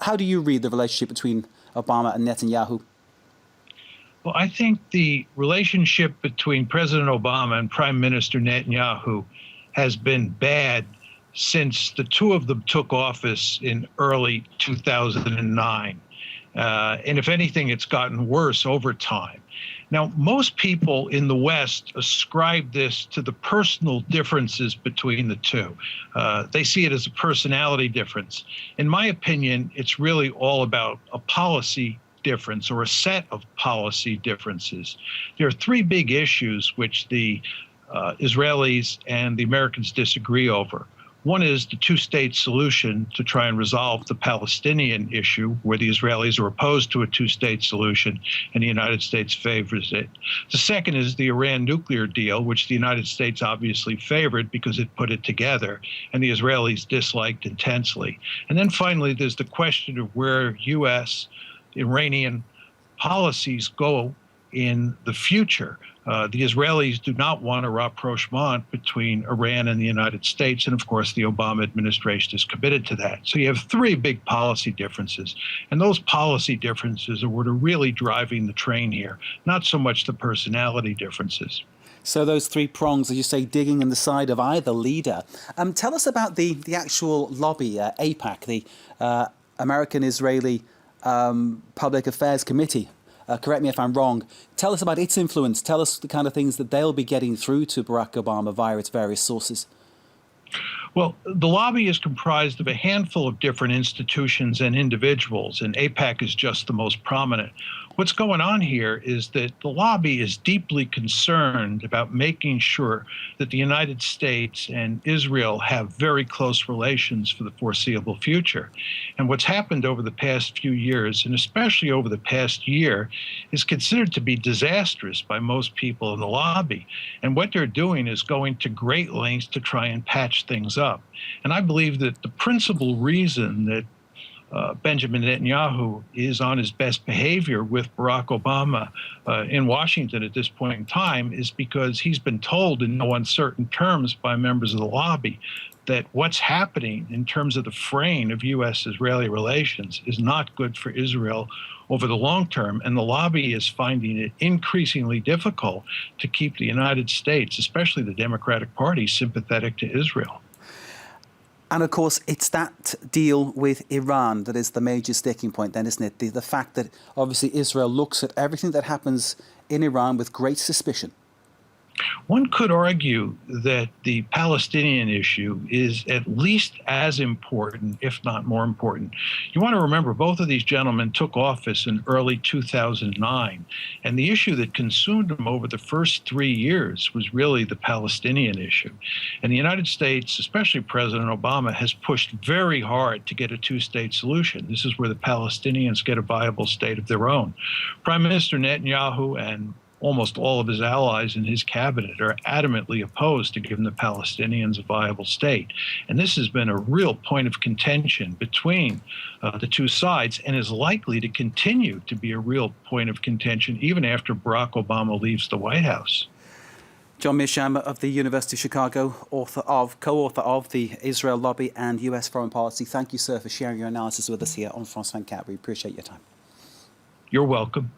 how do you read the relationship between Obama and Netanyahu? Well, I think the relationship between President Obama and Prime Minister Netanyahu has been bad since the two of them took office in early 2009. And if anything, it's gotten worse over time. Now, most people in the West ascribe this to the personal differences between the two. They see it as a personality difference. In my opinion, it's really all about a policy difference or a set of policy differences. There are three big issues which the Israelis and the Americans disagree over. One is the two-state solution to try and resolve the Palestinian issue, where the Israelis are opposed to a two-state solution and the United States favors it. The second is the Iran nuclear deal, which the United States obviously favored because it put it together, and the Israelis disliked intensely. And then finally, there's the question of where U.S. Iranian policies go in the future. The Israelis do not want a rapprochement between Iran and the United States, and of course the Obama administration is committed to that. So you have three big policy differences, and those policy differences are what are really driving the train here, not so much the personality differences. So those three prongs, as you say, digging in the side of either leader. Tell us about the actual lobby, AIPAC, the American-Israeli Public Affairs Committee. Correct me if I'm wrong. Tell us about its influence. Tell us the kind of things that they'll be getting through to Barack Obama via its various sources. Well, the lobby is comprised of a handful of different institutions and individuals, and AIPAC is just the most prominent. What's going on here is that the lobby is deeply concerned about making sure that the United States and Israel have very close relations for the foreseeable future. And what's happened over the past few years, and especially over the past year, is considered to be disastrous by most people in the lobby. And what they're doing is going to great lengths to try and patch things up. And I believe that the principal reason that Benjamin Netanyahu is on his best behavior with Barack Obama in Washington at this point in time is because he's been told in no uncertain terms by members of the lobby that what's happening in terms of the fraying of U.S.-Israeli relations is not good for Israel over the long term, and the lobby is finding it increasingly difficult to keep the United States, especially the Democratic Party, sympathetic to Israel. And of course, it's that deal with Iran that is the major sticking point then, isn't it? The fact that obviously Israel looks at everything that happens in Iran with great suspicion. One could argue that the Palestinian issue is at least as important, if not more important. You want to remember both of these gentlemen took office in early 2009, and the issue that consumed them over the first 3 years was really the Palestinian issue. And the United States, especially President Obama, has pushed very hard to get a two-state solution. This is where the Palestinians get a viable state of their own. Prime Minister Netanyahu and almost all of his allies in his cabinet are adamantly opposed to giving the Palestinians a viable state. And this has been a real point of contention between the two sides and is likely to continue to be a real point of contention even after Barack Obama leaves the White House. John Mearsheimer of the University of Chicago, co-author of The Israel Lobby and US Foreign Policy. Thank you, sir, for sharing your analysis with us here on France 24. We appreciate your time. You're welcome.